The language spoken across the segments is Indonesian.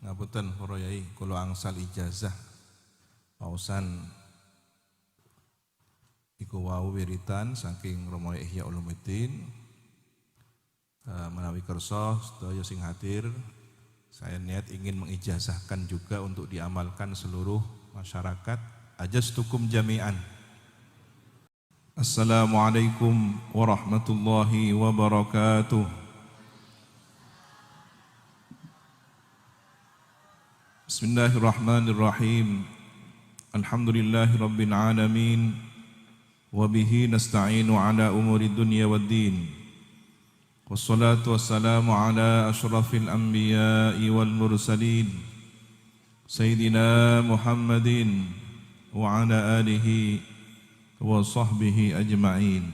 Ngapunten para yai, kula angsal ijazah pausan iku wau wiritan saking Romo Ihya Ulumuddin. Menawi kersa sedaya sing hadir, saya niat ingin mengijazahkan juga untuk diamalkan seluruh masyarakat. Ajastukum jami'an. Assalamualaikum warahmatullahi wabarakatuh. Bismillahirrahmanirrahim. Alhamdulillahi rabbil alamin. Wabihi nasta'inu ala umuri dunya waddin. Wassalatu wassalamu ala ashrafil anbiya'i wal mursalin, Sayyidina Muhammadin wa ala alihi wa sahbihi ajma'in.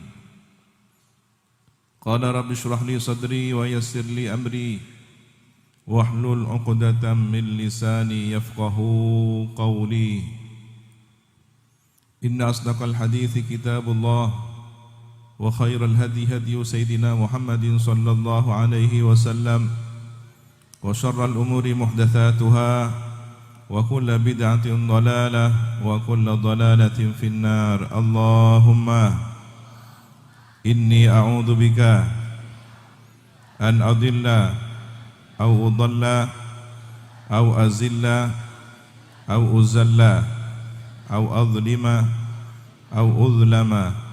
Qala rabbi shrah li sadri wa yassir li amri wahlul 'uqdatam min lisani yafqahu qawli. Inna asdaqal hadithi kitabullah wa khairal hadi hadiyu sayyidina Muhammadin sallallahu alaihi wasallam wa syarral umuri muhdatsatuha wa kullu bid'atin dhalalah wa kullu dhalalatin finnar. Allahumma inni a'udzu bika an adilla aw udalla aw azilla aw uzalla aw adlima aw udlama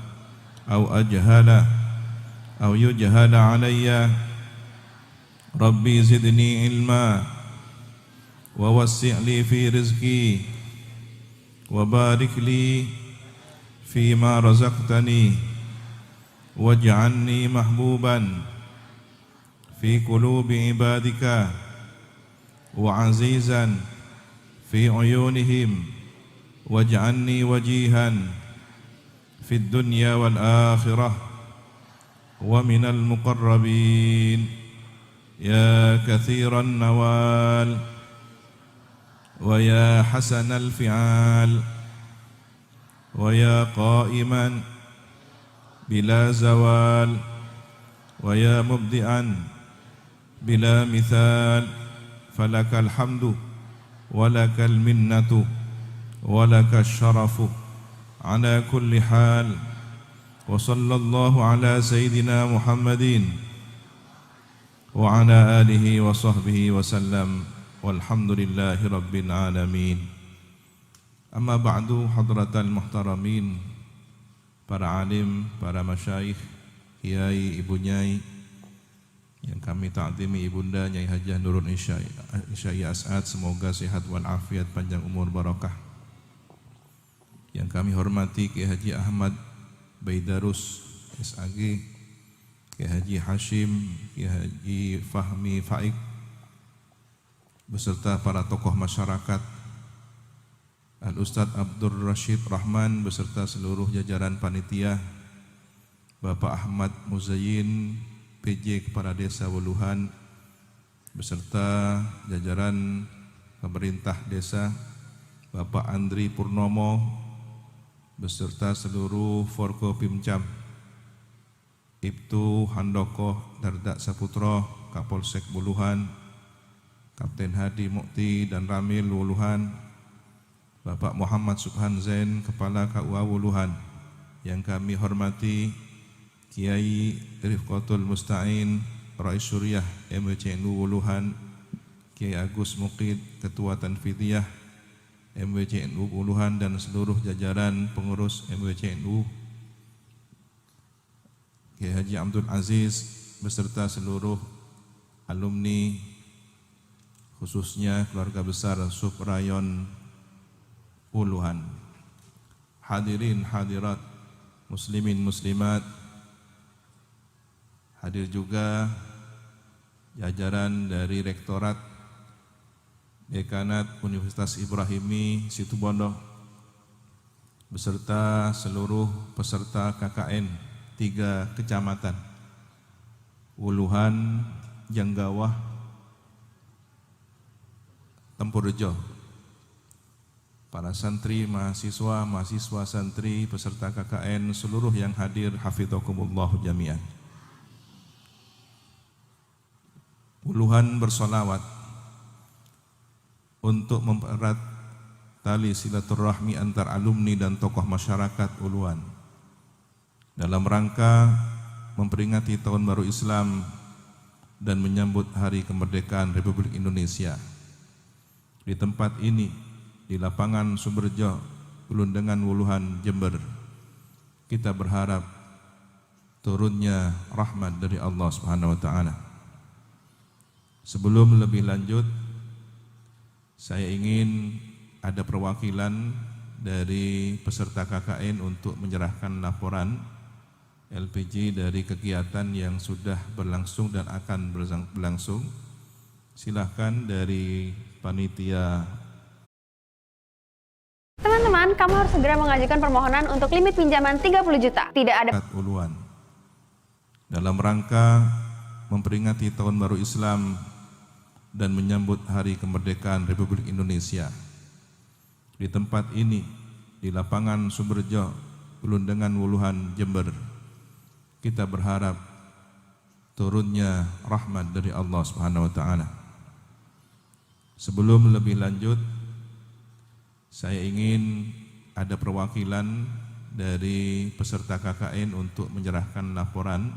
aw ajhala aw yujhala alayya. Rabbi zidni ilma wa wassi' li fi rizqi wa barik li fi ma razaqtani waj'alni mahbuban fi qulubi ibadika wa azizan fi uyunihim waj'alni wajihan fid dunya wal akhirah wa minal muqarrabin ya kathiran nawal wa ya hasanal fi'al wa ya qa'iman bila zawal wa ya mubdi'an bila mithal falakal hamdu walakal minnatu walakal syarafu ala kulli hal. Wa sallallahu ala sayyidina Muhammadin wa ala alihi wa sahbihi wa sallam walhamdulillahi rabbil alamin. Amma ba'du, hadratal muhtaramin, para alim, para masyayikh, kiai, ibu nyai yang kami ta'zimi, ibunda Nyai Hajah Nurul Isyai As'ad, semoga sehat walafiat, panjang umur barakah. Yang kami hormati Kiai Haji Ahmad Baidarus SAG, Kiai Haji Hashim, Kiai Haji Fahmi Faik, beserta para tokoh masyarakat, Al-Ustadz Abdur Rashid Rahman beserta seluruh jajaran panitia, Bapak Ahmad Muzayyin PJ Kepala Desa Wuluhan beserta jajaran pemerintah desa, Bapak Andri Purnomo beserta seluruh Forkopimcam, Ibtu Handoko Dardak Saputro, Kapolsek Wuluhan, Kapten Hadi Mukti dan Ramil Wuluhan, Bapak Muhammad Subhan Zain Kepala KUA Wuluhan, yang kami hormati Kiai Rifqatul Musta'in Rais Syuriah MWCNU Wuluhan, Kiai Agus Mukid Ketua Tanfidiyah MWCNU Wuluhan dan seluruh jajaran pengurus MWCNU, Kiai Haji Abdul Aziz beserta seluruh alumni, khususnya keluarga besar Subrayon Wuluhan, hadirin hadirat, muslimin muslimat, hadir juga jajaran dari Rektorat Dekanat Universitas Ibrahimi Situbondo beserta seluruh peserta KKN 3 kecamatan Wuluhan, Janggawah, Tempurjo, para santri, mahasiswa santri, peserta KKN, seluruh yang hadir, hafidhakumullah jami'an. Puluhan bersolawat untuk mempererat tali silaturahmi antar alumni dan tokoh masyarakat Uluan dalam rangka memperingati Tahun Baru Islam dan menyambut Hari Kemerdekaan Republik Indonesia. Di tempat ini, di lapangan Sumberjo, Bulundengan Wuluhan, Jember, kita berharap turunnya rahmat dari Allah Subhanahu wa taala. Sebelum lebih lanjut, saya ingin ada perwakilan dari peserta KKN untuk menyerahkan laporan LPG dari kegiatan yang sudah berlangsung dan akan berlangsung. Silahkan dari panitia. Teman-teman, kamu harus segera mengajukan permohonan untuk limit pinjaman 30 juta. Tidak ada Uluan dalam rangka memperingati Tahun Baru Islam dan menyambut Hari Kemerdekaan Republik Indonesia. Di tempat ini, di lapangan Sumberjo, Bulundengan Wuluhan, Jember, kita berharap turunnya rahmat dari Allah Subhanahu wa taala. Sebelum lebih lanjut, saya ingin ada perwakilan dari peserta KKN untuk menyerahkan laporan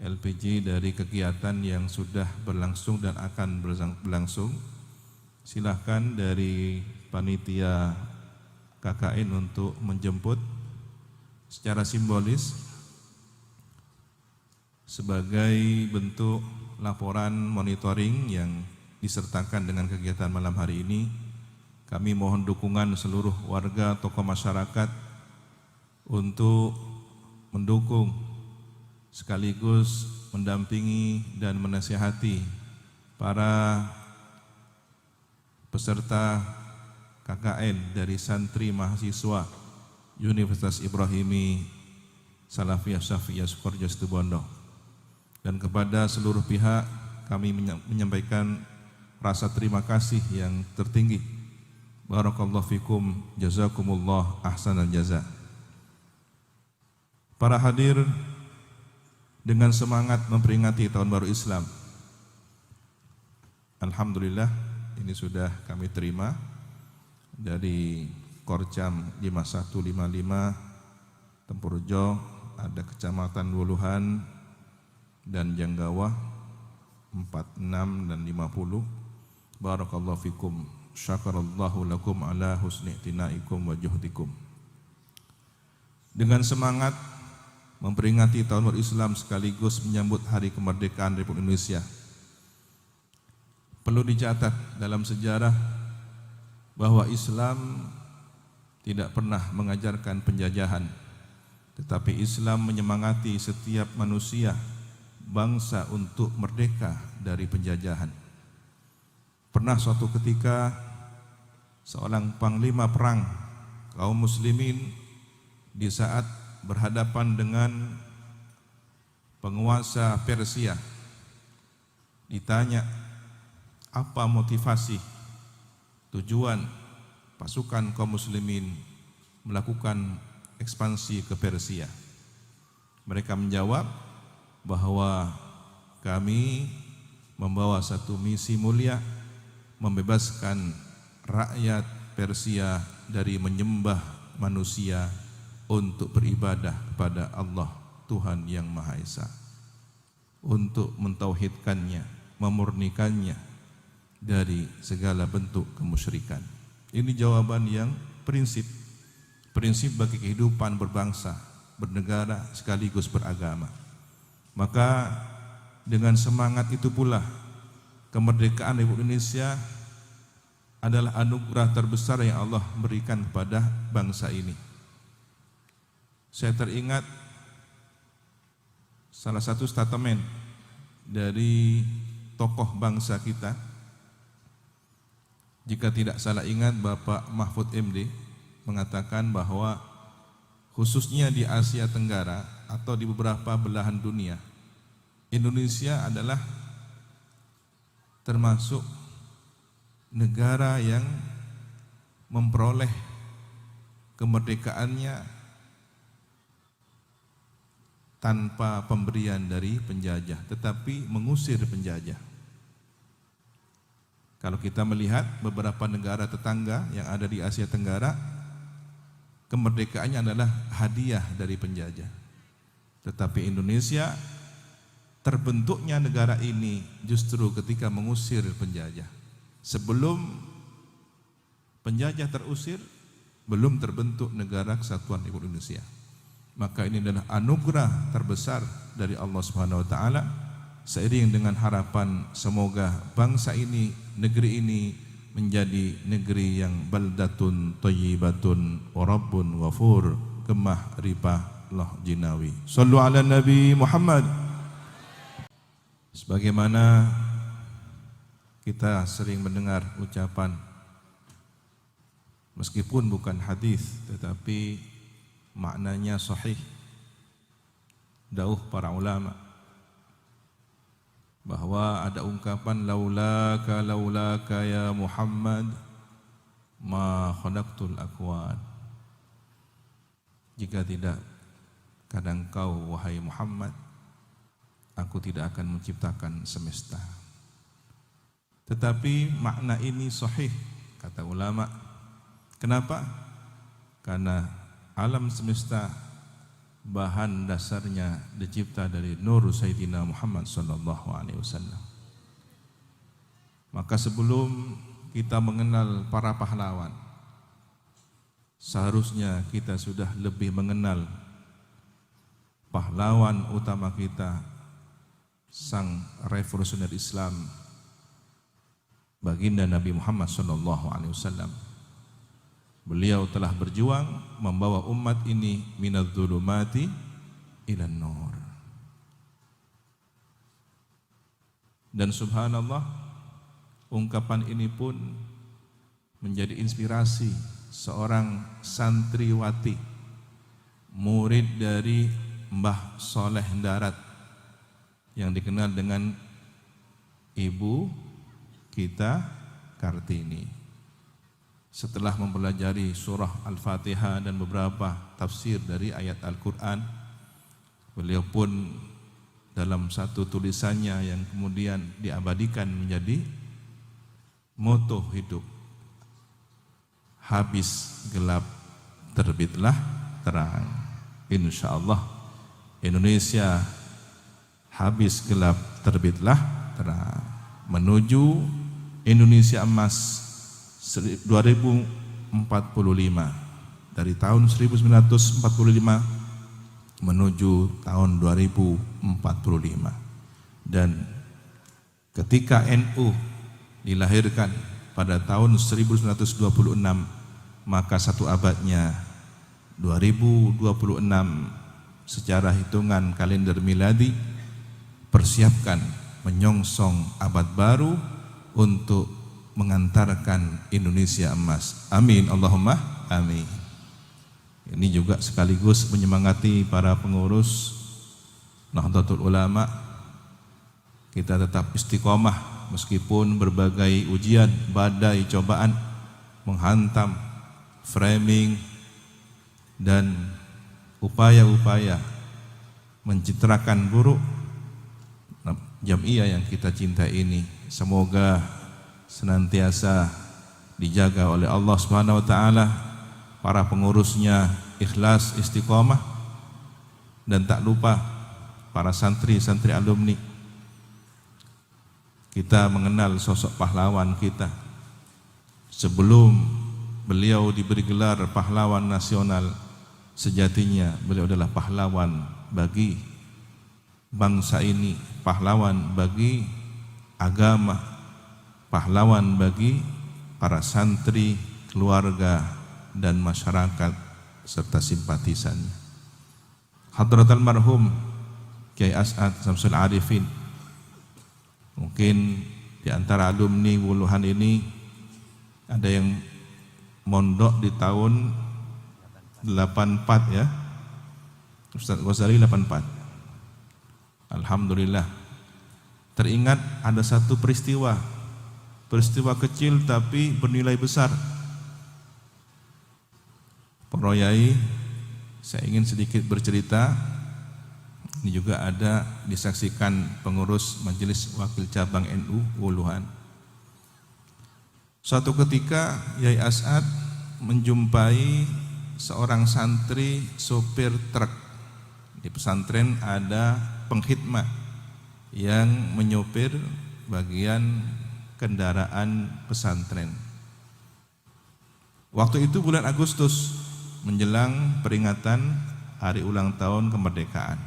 LPG dari kegiatan yang sudah berlangsung dan akan berlangsung. Silahkan dari panitia KKN untuk menjemput secara simbolis sebagai bentuk laporan monitoring yang disertakan dengan kegiatan malam hari ini. Kami mohon dukungan seluruh warga tokoh masyarakat untuk mendukung sekaligus mendampingi dan menasihati para peserta KKN dari santri mahasiswa Universitas Ibrahimi Salafiyah Syafiyah Sukoharjo Situbondo. Dan kepada seluruh pihak kami menyampaikan rasa terima kasih yang tertinggi. Barakallahu fikum, jazakumullah ahsanal jaza. Para hadir, dengan semangat memperingati Tahun Baru Islam, alhamdulillah ini sudah kami terima dari Korcam 5155 Tempurjo, ada Kecamatan Wuluhan dan Janggawah 46 dan 50. Barakallahu fikum, syakarallahu lakum ala husni tinaikum wa juhdikum. Dengan semangat memperingati Tahun Baru Islam sekaligus menyambut Hari Kemerdekaan Republik Indonesia, perlu dicatat dalam sejarah bahwa Islam tidak pernah mengajarkan penjajahan, tetapi Islam menyemangati setiap manusia bangsa untuk merdeka dari penjajahan. Pernah suatu ketika seorang panglima perang kaum muslimin di saat berhadapan dengan penguasa Persia ditanya apa motivasi tujuan pasukan kaum muslimin melakukan ekspansi ke Persia. Mereka menjawab bahwa kami membawa satu misi mulia, membebaskan rakyat Persia dari menyembah manusia untuk beribadah kepada Allah Tuhan yang Maha Esa, untuk mentauhidkannya, memurnikannya dari segala bentuk kemusyrikan. Ini jawaban yang prinsip bagi kehidupan berbangsa, bernegara sekaligus beragama. Maka dengan semangat itu pula kemerdekaan Republik Indonesia adalah anugerah terbesar yang Allah berikan kepada bangsa ini. Saya teringat salah satu statement dari tokoh bangsa kita, jika tidak salah ingat Bapak Mahfud MD mengatakan bahwa khususnya di Asia Tenggara atau di beberapa belahan dunia, Indonesia adalah termasuk negara yang memperoleh kemerdekaannya tanpa pemberian dari penjajah, tetapi mengusir penjajah. Kalau kita melihat beberapa negara tetangga yang ada di Asia Tenggara, kemerdekaannya adalah hadiah dari penjajah. Tetapi Indonesia, terbentuknya negara ini justru ketika mengusir penjajah. Sebelum penjajah terusir, belum terbentuk negara kesatuan Republik Indonesia. Maka ini adalah anugerah terbesar dari Allah Subhanahu wa taala, seiring dengan harapan semoga bangsa ini, negeri ini menjadi negeri yang baldatun thayyibatun wa rabbun ghafur kemah ripah loh jinawi. Sallu ala Nabi Muhammad. Sebagaimana kita sering mendengar ucapan, meskipun bukan hadis tetapi maknanya sahih, dauh para ulama, bahwa ada ungkapan laulaka ya Muhammad ma khalaqtul akwan. Jika tidak karena engkau wahai Muhammad, aku tidak akan menciptakan semesta. Tetapi makna ini sahih, kata ulama. Kenapa? Karena alam semesta bahan dasarnya dicipta dari nur Sayyidina Muhammad sallallahu alaihi wasallam. Maka sebelum kita mengenal para pahlawan, seharusnya kita sudah lebih mengenal pahlawan utama kita, sang revolusioner Islam, baginda Nabi Muhammad sallallahu alaihi wasallam. Beliau telah berjuang membawa umat ini minadz-dzulumati ilan nur. Dan subhanallah, ungkapan ini pun menjadi inspirasi seorang santriwati, murid dari Mbah Soleh Darat, yang dikenal dengan Ibu kita Kartini. Setelah mempelajari surah Al-Fatihah dan beberapa tafsir dari ayat Al-Quran, beliau pun dalam satu tulisannya yang kemudian diabadikan menjadi moto hidup, habis gelap terbitlah terang. Insyaallah Indonesia habis gelap terbitlah terang, menuju Indonesia emas 2045, dari tahun 1945 menuju tahun 2045. Dan ketika NU dilahirkan pada tahun 1926, maka satu abadnya 2026 secara hitungan kalender miladi, persiapkan menyongsong abad baru untuk mengantarkan Indonesia emas. Amin, Allahumma amin. Ini juga sekaligus menyemangati para pengurus Nahdlatul Ulama, kita tetap istiqomah meskipun berbagai ujian, badai, cobaan menghantam, framing dan upaya-upaya mencitrakan buruk Jam'iyah yang kita cintai ini. Semoga senantiasa dijaga oleh Allah Subhanahu wa taala, para pengurusnya ikhlas, istiqomah, dan tak lupa para santri-santri alumni. Kita mengenal sosok pahlawan kita. Sebelum beliau diberi gelar pahlawan nasional, sejatinya beliau adalah pahlawan bagi bangsa ini, pahlawan bagi agama, pahlawan bagi para santri, keluarga, dan masyarakat serta simpatisannya. Hadrat almarhum Kiai As'ad Syamsul Arifin, mungkin di antara alumni Wuluhan ini ada yang mondok di tahun 84 ya, Ustaz Ghazali 84. Alhamdulillah, teringat ada satu peristiwa kecil tapi bernilai besar. Para yai, saya ingin sedikit bercerita. Ini juga ada disaksikan pengurus Majelis Wakil Cabang NU Wuluhan. Suatu ketika Yai As'ad menjumpai seorang santri sopir truk. Di pesantren ada pengkhidmat yang menyopir bagian kendaraan pesantren. Waktu itu bulan Agustus menjelang peringatan hari ulang tahun kemerdekaan.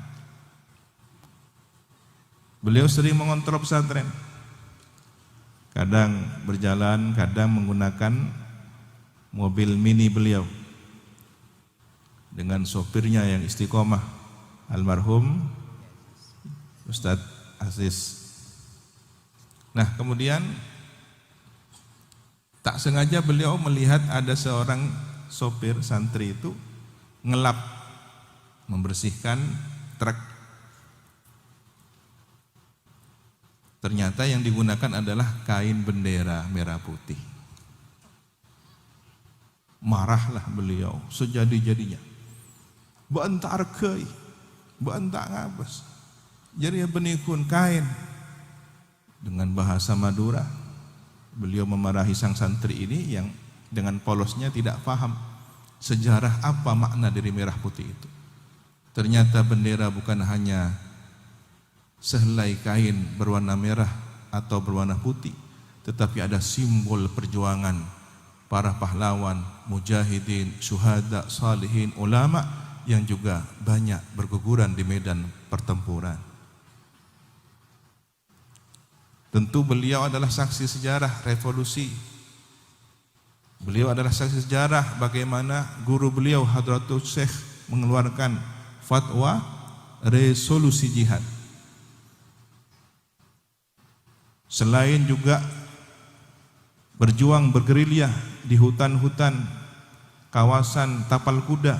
Beliau sering mengontrol pesantren. Kadang berjalan, kadang menggunakan mobil mini beliau dengan sopirnya yang istiqomah, almarhum Ustadz Aziz. Nah, kemudian tak sengaja beliau melihat ada seorang sopir santri itu ngelap membersihkan truk. Ternyata yang digunakan adalah kain bendera merah putih. Marahlah beliau sejadi-jadinya. Bantar kei, bantar ngabas. Jadi benikun kain. Dengan bahasa Madura, beliau memarahi sang santri ini yang dengan polosnya tidak paham sejarah apa makna dari merah putih itu. Ternyata bendera bukan hanya sehelai kain berwarna merah atau berwarna putih, tetapi ada simbol perjuangan para pahlawan, mujahidin, syuhada, salihin, ulama yang juga banyak berguguran di medan pertempuran. Tentu beliau adalah saksi sejarah revolusi. Beliau adalah saksi sejarah bagaimana guru beliau Hadratul Syekh mengeluarkan fatwa resolusi jihad. Selain juga berjuang bergerilya di hutan-hutan kawasan tapal kuda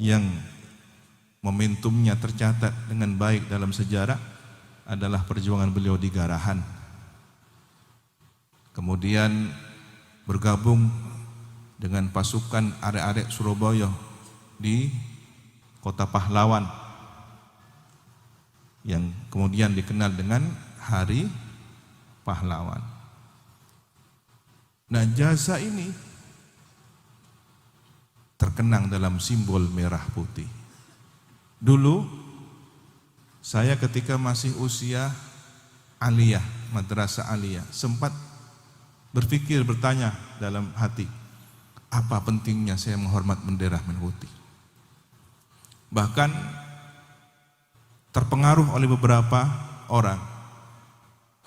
yang momentumnya tercatat dengan baik dalam sejarah adalah perjuangan beliau di Garahan. Kemudian bergabung dengan pasukan arek-arek Surabaya di Kota Pahlawan yang kemudian dikenal dengan Hari Pahlawan. Nah, jasa ini terkenang dalam simbol merah putih. Dulu saya ketika masih usia aliyah, madrasah aliyah, sempat berpikir, bertanya dalam hati, apa pentingnya saya menghormat bendera merah putih? Bahkan terpengaruh oleh beberapa orang,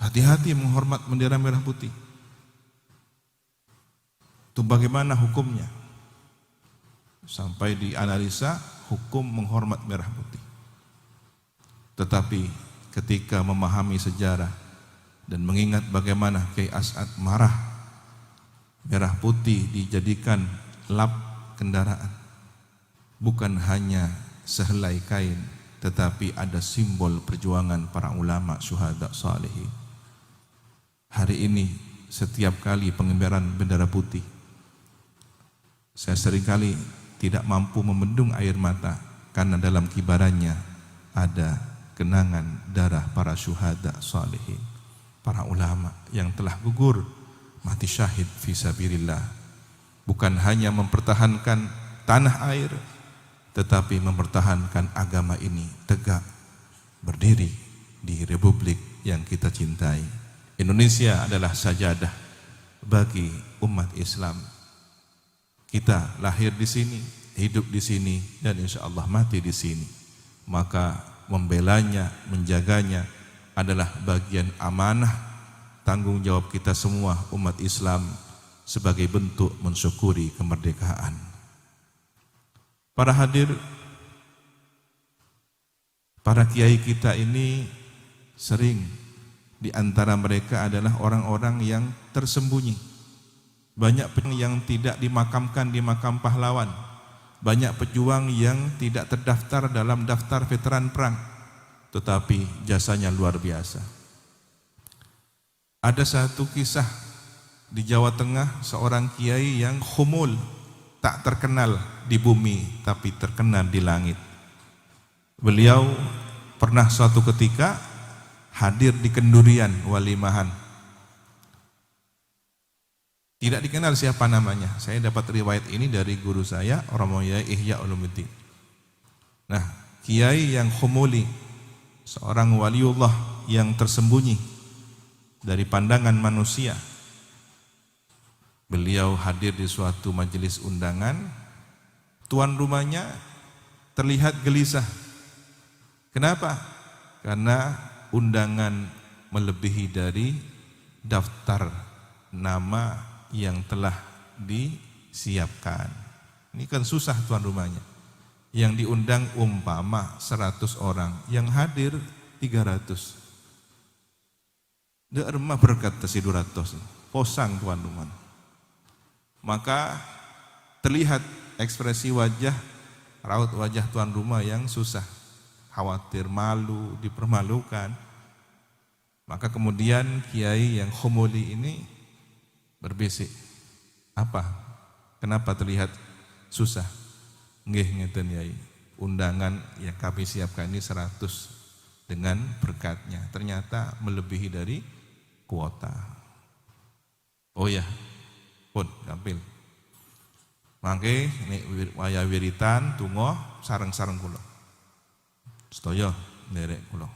hati-hati menghormat bendera merah putih. Itu bagaimana hukumnya? Sampai dianalisa hukum menghormat merah putih. Tetapi ketika memahami sejarah dan mengingat bagaimana Kiai As'ad marah, merah putih dijadikan lap kendaraan, bukan hanya sehelai kain, tetapi ada simbol perjuangan para ulama, syuhada, salihin. Hari ini setiap kali pengibaran bendera putih, saya seringkali tidak mampu membendung air mata karena dalam kibarannya ada kenangan darah para syuhada salihin, para ulama yang telah gugur mati syahid fisabilillah, bukan hanya mempertahankan tanah air, tetapi mempertahankan agama ini tegak berdiri di republik yang kita cintai. Indonesia adalah sajadah bagi umat Islam. Kita lahir di sini, hidup di sini, dan insya Allah mati di sini. Maka membelanya, menjaganya adalah bagian amanah tanggung jawab kita semua umat Islam sebagai bentuk mensyukuri kemerdekaan. Para hadir, para kiai kita ini sering di antara mereka adalah orang-orang yang tersembunyi. Banyak yang tidak dimakamkan di makam pahlawan. Banyak pejuang yang tidak terdaftar dalam daftar veteran perang, tetapi jasanya luar biasa. Ada satu kisah di Jawa Tengah, seorang kiai yang khumul, tak terkenal di bumi tapi terkenal di langit. Beliau pernah suatu ketika hadir di kendurian walimahan Tidak dikenal siapa namanya. Saya dapat riwayat ini dari guru saya, Romo Yai Ihya Ulumuddin. Nah, Kiai yang khumuli, seorang waliullah yang tersembunyi dari pandangan manusia. Beliau hadir di suatu majelis undangan, tuan rumahnya terlihat gelisah. Kenapa? Karena undangan melebihi dari daftar nama yang telah disiapkan. Ini kan susah tuan rumahnya. Yang diundang umpama 100 orang, yang hadir 300. Dek remah berkata si 200, posang tuan rumah. Maka terlihat ekspresi wajah, raut wajah tuan rumah yang susah, khawatir, malu, dipermalukan. Maka kemudian kiai yang khumuli ini berbisik, apa? Kenapa terlihat susah? Nggih ngeten yai, undangan yang kami siapkan ini 100 dengan berkatnya, ternyata melebihi dari kuota. Oh ya, pun gampil. Mangke nek waya wiritan tungo sareng-sareng kula. Sedaya nderek kula.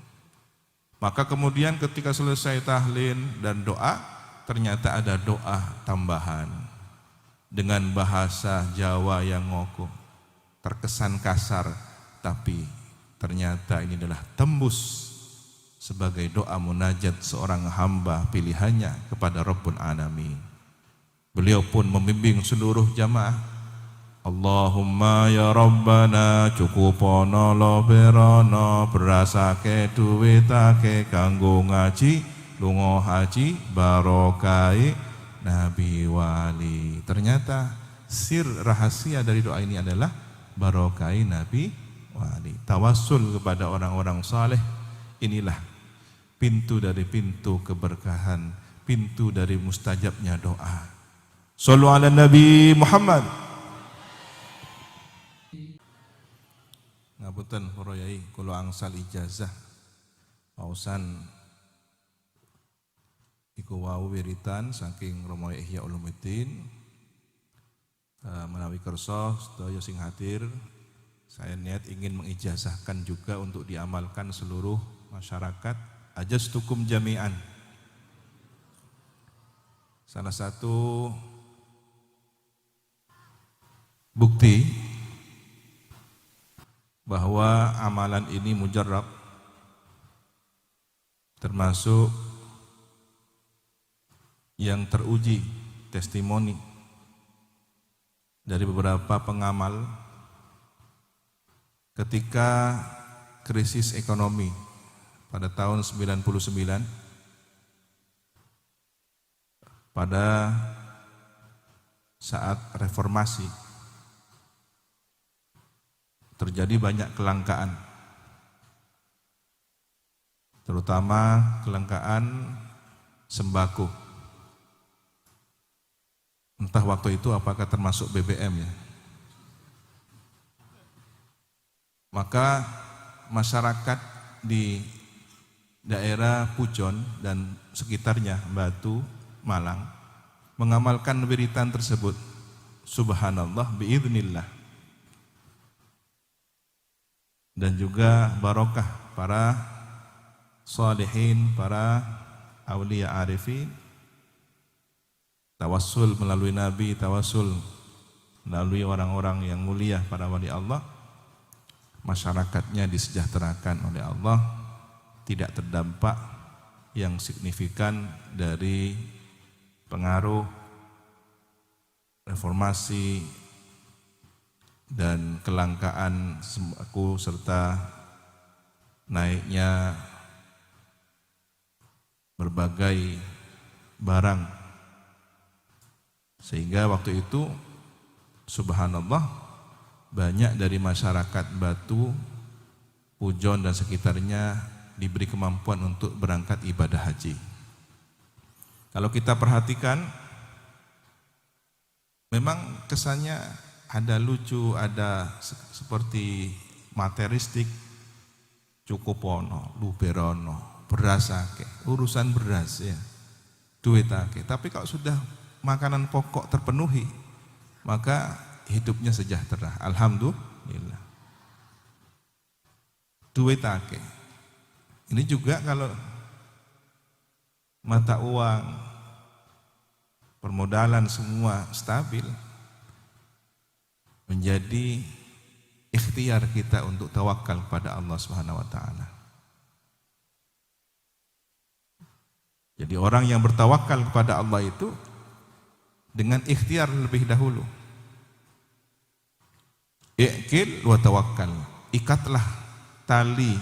Maka kemudian ketika selesai tahlil dan doa, ternyata ada doa tambahan dengan bahasa Jawa yang ngokoh, terkesan kasar, tapi ternyata ini adalah tembus sebagai doa munajat seorang hamba pilihannya kepada Rabbul Alamin. Beliau pun membimbing seluruh jamaah, Allahumma ya Rabbana cukupono loberono berasake duwitake kanggo ngaji lungo haji barokai nabi wali. Ternyata sir rahasia dari doa ini adalah barokai nabi wali. Tawassul kepada orang-orang saleh, inilah pintu dari pintu keberkahan, pintu dari mustajabnya doa. Shallu ala Nabi Muhammad. Ngapunten para yai, kula angsal ijazah pausan iku wau wiritan saking Romo Ihya Ulumuddin menawi kersa sedaya sing hadir, saya niat ingin mengijazahkan juga untuk diamalkan seluruh masyarakat. Ajastukum jami'an. Salah satu bukti bahwa amalan ini mujarrab, termasuk yang teruji testimoni dari beberapa pengamal ketika krisis ekonomi pada tahun 99, pada saat reformasi terjadi banyak kelangkaan, terutama kelangkaan sembako. Entah waktu itu apakah termasuk BBM ya. Maka masyarakat di daerah Pujon dan sekitarnya, Batu, Malang, mengamalkan wiritan tersebut. Subhanallah biidznillah. Dan juga barokah para salihin, para aulia arifin, tawassul melalui Nabi, tawassul melalui orang-orang yang mulia, para wali Allah, masyarakatnya disejahterakan oleh Allah, tidak terdampak yang signifikan dari pengaruh reformasi dan kelangkaan sembako serta naiknya berbagai barang. Sehingga waktu itu subhanallah banyak dari masyarakat Batu, Pujon dan sekitarnya diberi kemampuan untuk berangkat ibadah haji. Kalau kita perhatikan, memang kesannya ada lucu, ada seperti materialistik, cukupono, luberono, beras ake, urusan beras ya, duit ake. Tapi kalau sudah makanan pokok terpenuhi, maka hidupnya sejahtera. Alhamdulillah. Duit akeh. Ini juga kalau mata uang, permodalan semua stabil, menjadi ikhtiar kita untuk tawakal pada Allah Subhanahu wa taala. Jadi orang yang bertawakal kepada Allah itu dengan ikhtiar lebih dahulu. Iqil wa tawakkal. Ikatlah tali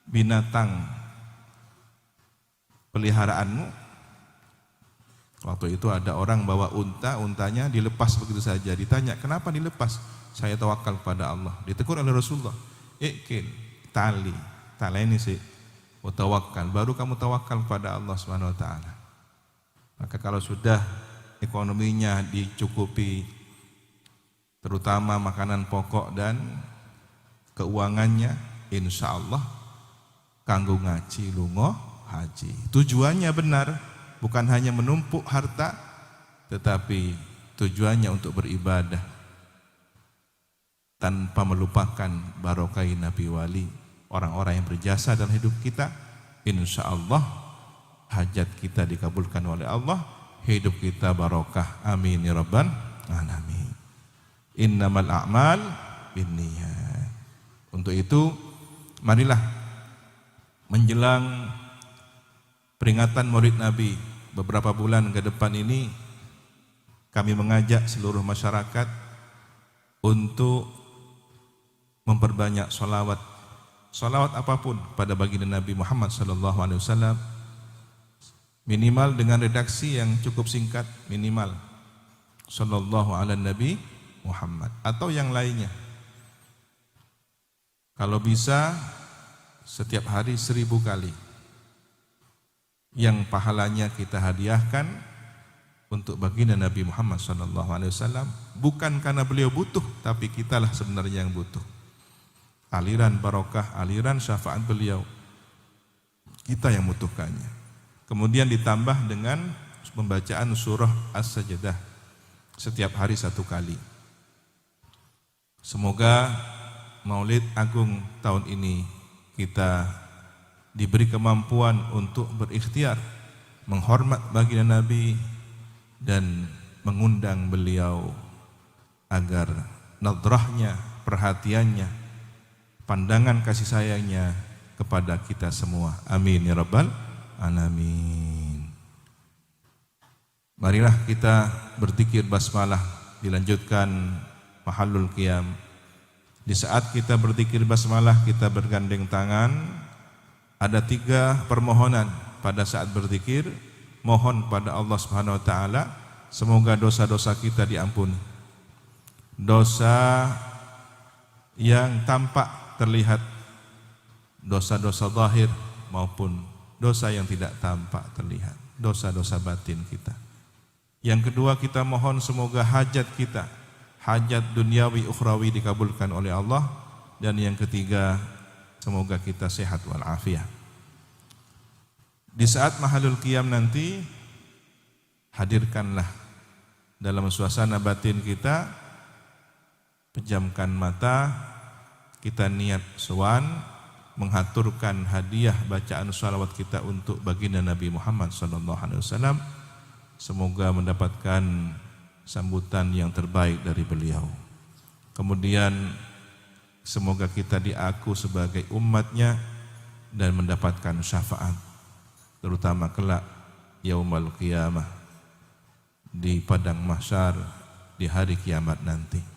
binatang peliharaanmu. Waktu itu ada orang bawa unta, untanya dilepas begitu saja. Ditanya, kenapa dilepas? Saya tawakal pada Allah. Ditegur oleh Rasulullah. Iqil, tali ini sih. Wa tawakkal, baru kamu tawakal pada Allah Subhanahu wa taala. Maka kalau sudah ekonominya dicukupi, terutama makanan pokok dan keuangannya, insya Allah kanggo ngaji lungo haji. Tujuannya benar, bukan hanya menumpuk harta, tetapi tujuannya untuk beribadah tanpa melupakan barokai Nabi Wali, orang-orang yang berjasa dalam hidup kita. Insya Allah hajat kita dikabulkan oleh Allah, hidup kita barokah. Amin ya rabbal alamin. Innamal a'mal binniyat. Untuk itu marilah menjelang peringatan Maulid Nabi beberapa bulan ke depan ini, kami mengajak seluruh masyarakat untuk memperbanyak sholawat apapun pada baginda Nabi Muhammad SAW, minimal dengan redaksi yang cukup singkat, minimal sallallahu ala Nabi Muhammad atau yang lainnya. Kalau bisa setiap hari 1000 kali, yang pahalanya kita hadiahkan untuk baginda Nabi Muhammad SAW, bukan karena beliau butuh, tapi kitalah sebenarnya yang butuh. Aliran barokah, aliran syafaat beliau, kita yang membutuhkannya. Kemudian ditambah dengan pembacaan surah As-Sajdah setiap hari 1 kali. Semoga Maulid Agung tahun ini kita diberi kemampuan untuk berikhtiar menghormat baginda Nabi dan mengundang beliau agar nadrahnya, perhatiannya, pandangan kasih sayangnya kepada kita semua. Amin ya rabbal alamin. Marilah kita berzikir basmalah, dilanjutkan mahallul qiyam. Di saat kita berzikir basmalah, kita bergandeng tangan. Ada 3 permohonan pada saat berzikir. Mohon pada Allah Subhanahu wa taala semoga dosa-dosa kita diampuni. Dosa yang tampak terlihat, dosa-dosa zahir maupun dosa yang tidak tampak terlihat, dosa-dosa batin kita. Yang kedua, kita mohon semoga hajat kita, hajat duniawi ukhrawi dikabulkan oleh Allah. Dan yang ketiga, semoga kita sehat walafiat. Di saat mahallul qiyam nanti, hadirkanlah dalam suasana batin kita, pejamkan mata, kita niat sowan menghaturkan hadiah bacaan shalawat kita untuk baginda Nabi Muhammad SAW. Semoga mendapatkan sambutan yang terbaik dari beliau. Kemudian semoga kita diaku sebagai umatnya dan mendapatkan syafaat, terutama kelak yaumul qiyamah, di padang mahsyar, di hari kiamat nanti.